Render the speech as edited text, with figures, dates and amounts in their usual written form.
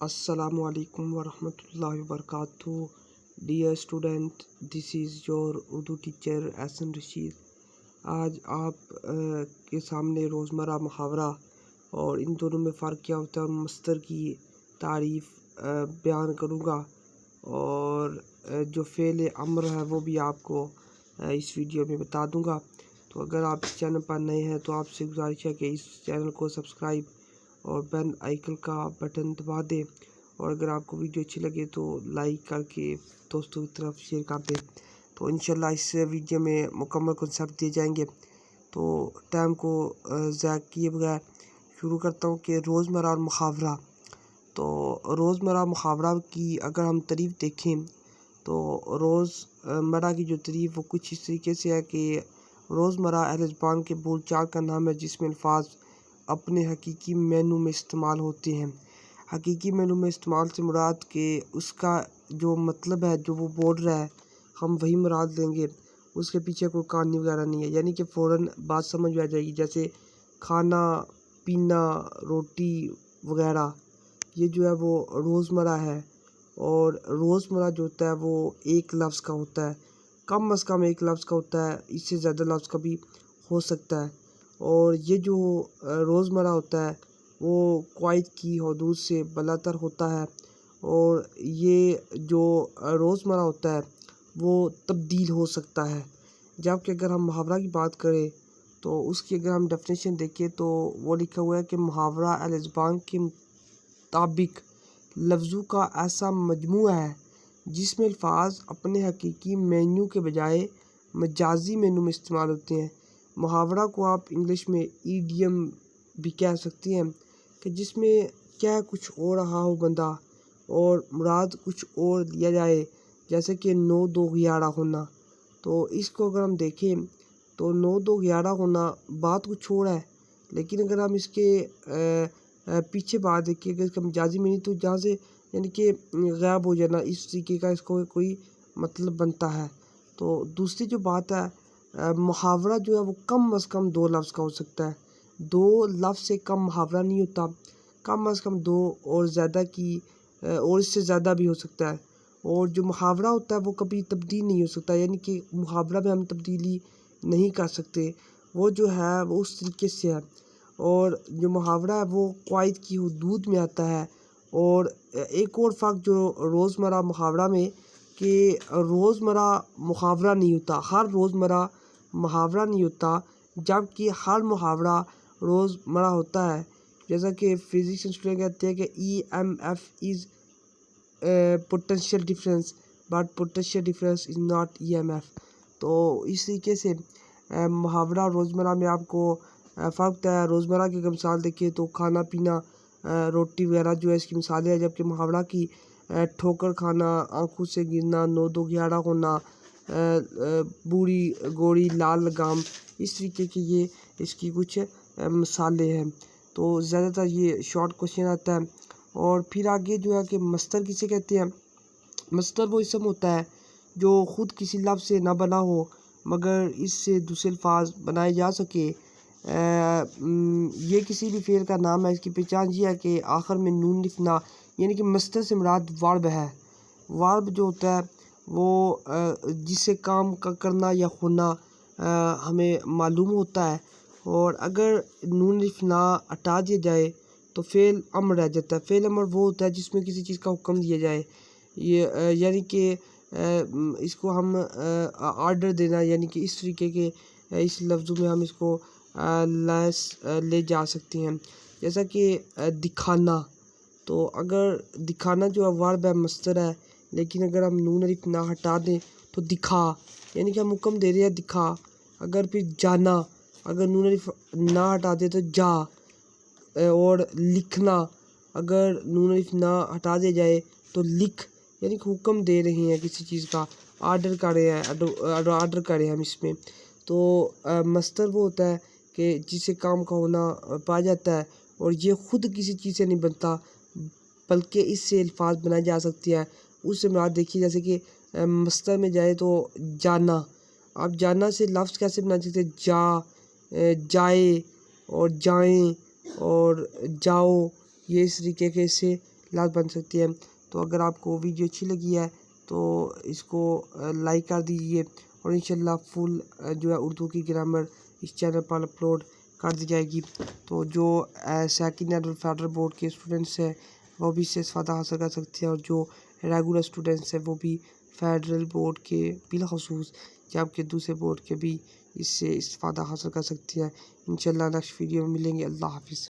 Assalamu alaikum warahmatullahi wabarakatuh. Dear student, this is your Urdu teacher Ahsan Rashid. आज आप के सामने रोज़मर्रा मुहावरा और इन दोनों में फ़र्क क्या होता है और मस्तर की तारीफ़ बयान करूँगा और जो फ़ेल अम्र है वो भी आपको इस वीडियो में बता दूँगा। तो अगर आप इस चैनल पर नए हैं तो आपसे गुजारिश है कि इस चैनल को सब्सक्राइब और बेल आइकन का बटन दबा दें और अगर आपको वीडियो अच्छी लगे तो लाइक करके दोस्तों की तरफ शेयर कर दें। तो इंशाल्लाह इस वीडियो में मुकम्मल कॉन्सेप्ट दिए जाएंगे। तो टाइम को ज़ाया किए बगैर शुरू करता हूँ कि रोज़मर्रा और मुहावरा। तो रोज़मर्रा मुहावरा की अगर हम तारीफ़ देखें तो रोज़मर्रा की जो तारीफ़ वो कुछ इस तरीके से है कि रोज़मर्रा अहले ज़बान के बोलचाल का नाम है जिसमें अल्फाज अपने हकीकी मेनू में इस्तेमाल होते हैं। हकीकी मेनू में इस्तेमाल से मुराद के उसका जो मतलब है जो वो बोल रहा है हम वही मुराद लेंगे, उसके पीछे कोई कहानी वगैरह नहीं है, यानी कि फ़ौरन बात समझ में आ जाएगी। जैसे खाना पीना रोटी वगैरह ये जो है वो रोज़मर्रा है और रोज़मर्रा जो होता है वो एक लफ्ज़ का होता है, कम अज़ कम एक लफ्ज़ का होता है, इससे ज़्यादा लफ्ज़ का भी हो सकता है। और ये जो रोज़मर्रा होता है वो क़वाइद की हदूद से बलातर होता है और ये जो रोज़मर्रा होता है वो तब्दील हो सकता है। जबकि अगर हम मुहावरा की बात करें तो उसकी अगर हम डेफिनेशन देखें तो वो लिखा हुआ है कि मुहावरा अहले ज़बान के मुताबिक लफ्ज़ों का ऐसा मजमूआ है जिसमें अल्फाज अपने हकीकी मेन्यू के बजाय मजाजी मेनू में इस्तेमाल होते हैं। मुहावरा को आप इंग्लिश में ईडियम भी कह सकती हैं कि जिसमें क्या कुछ हो रहा हो बंदा और मुराद कुछ और लिया जाए, जैसे कि 9-2-11 होना। तो इसको अगर हम देखें तो 9-2-11 होना बात कुछ और है, लेकिन अगर हम इसके पीछे बात देखें अगर इसका मजाजी मीनिंग तो जहाँ से यानी कि गायब हो जाना इस तरीके का इसको कोई मतलब बनता है। तो दूसरी जो बात है मुहावरा जो है वो कम अज़ कम 2 लफ्ज़ का हो सकता है, 2 लफ्ज़ से कम मुहावरा नहीं होता, कम अज़ कम 2 और ज़्यादा की और इससे ज़्यादा भी हो सकता है। और जो मुहावरा होता है वो कभी तब्दील नहीं हो सकता, यानी कि मुहावरा में हम तब्दीली नहीं कर सकते, वो जो है वो उस तरीके से है। और जो मुहावरा है वो क़वाइद की हदूद में आता है। और एक और फ़र्क जो रोज़मर्रा मुहावरा में कि रोज़मर्रा मुहावरा नहीं होता, हर रोज़मर्रा मुहावरा नहीं होता, जबकि हर मुहावरा रोज़मर्रा होता है। जैसा कि फिज़िक्स स्टूडेंट कहते हैं कि EMF is potential difference but potential difference is not EMF। तो इस तरीके से मुहावरा रोज़मर्रा में आपको फ़र्क है। रोज़मर्रा की अगर मिसाल देखिए तो खाना पीना रोटी वगैरह जो है इसकी मिसालें हैं, जबकि मुहावरा की ठोकर खाना, आँखों से गिरना, 9-2-11 होना, बूढ़ी गोरी लाल लगाम, इस तरीके की ये इसकी कुछ मिसालें हैं। तो ज़्यादातर ये शॉर्ट क्वेश्चन आता है। और फिर आगे जो है कि मस्तर किसे कहते हैं। मस्तर वो इसम होता है जो ख़ुद किसी लफ्ज़ से ना बना हो मगर इससे दूसरे अल्फाज बनाए जा सके। ये किसी भी फ़ेल का नाम है। इसकी पहचान ये है कि आखिर में नून लिखना, यानी कि मस्तर से मुराद वर्ब है। वर्ब जो होता है वो जिससे काम का करना या होना हमें मालूम होता है। और अगर नून लिखना हटा दिया जाए तो फ़ेल अम्र रह जाता है। फ़ेल अम्र वो होता है जिसमें किसी चीज़ का हुक्म दिया जाए, ये यानी कि इसको हम आर्डर देना, यानी कि इस तरीके के इस लफ्ज़ों में हम इसको ले जा सकते हैं। जैसा कि दिखाना, तो अगर दिखाना जो है वर्ब है, मस्तर है, लेकिन अगर हम नून अलिफ ना हटा दें तो दिखा, यानी कि हम हुक्म दे रहे हैं दिखा। अगर फिर जाना, अगर नून अलिफ ना हटा दें तो जा। और लिखना, अगर नून अलिफ ना हटा दिया जाए तो लिख, यानी कि हुक्म दे रहे हैं किसी चीज़ का, आर्डर कर रहे हैं, आर्डर कर रहे हैं हम इसमें। तो मस्तर वो होता है कि जिससे काम का होना पाया जाता है और ये ख़ुद किसी चीज़ से नहीं बनता बल्कि इससे अल्फाज बनाए जा सकते हैं। उससे मुराद देखिए जैसे कि मस्तर में जाए तो जाना, आप जाना से लफ्ज़ कैसे बना सकते हैं, जाए और जाएं और जाओ, ये इस तरीके के से क्लास बन सकती है। तो अगर आपको वीडियो अच्छी लगी है तो इसको लाइक कर दीजिए और इंशाल्लाह फुल जो है उर्दू की ग्रामर इस चैनल पर अपलोड कर दी जाएगी। तो जो सेकंड और फेडरल बोर्ड के स्टूडेंट्स हैं वो भी इससे फ़ायदा हासिल कर सकते हैं, और जो रेगुलर स्टूडेंट्स हैं वो भी फेडरल बोर्ड के बिलखसूस जबकि दूसरे बोर्ड के भी इससे फ़ायदा हासिल कर सकते हैं। इंशाल्लाह नेक्स्ट वीडियो में मिलेंगे। अल्लाह हाफिज़।